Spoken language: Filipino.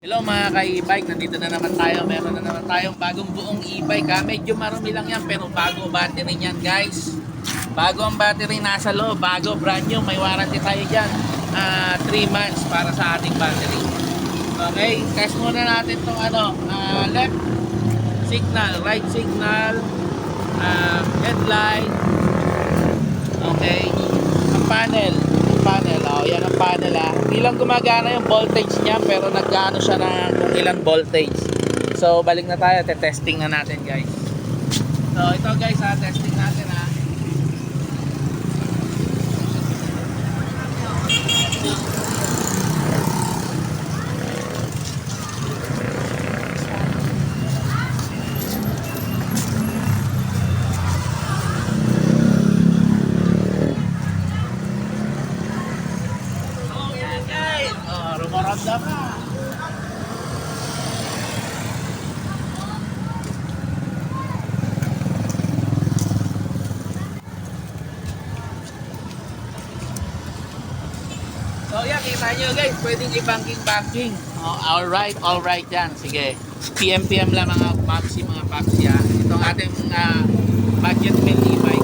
Hello mga ka-e-bike, nandito na naman tayo. Meron na naman tayong bagong buong e-bike ha. Medyo marami lang yan pero bago battery niyan guys. Bago ang battery nasa loob, bago brand new. May warranty tayo dyan. 3 months para sa ating battery. Okay, test muna natin itong left signal, right signal, headlight. Okay, ang panel. Oh, yan ang panel ha. Hindi lang gumagana yung voltage niya pero naggaano siya ng kung ilang voltage. So balik na tayo, testing na natin guys. So ito guys ha, testing natin ha. Rumoronda pa. So yan, kita nyo guys, pwedeng i-banking. Alright yan. Sige, PM lang mga papsi ha. Itong ating budget meal e-bike.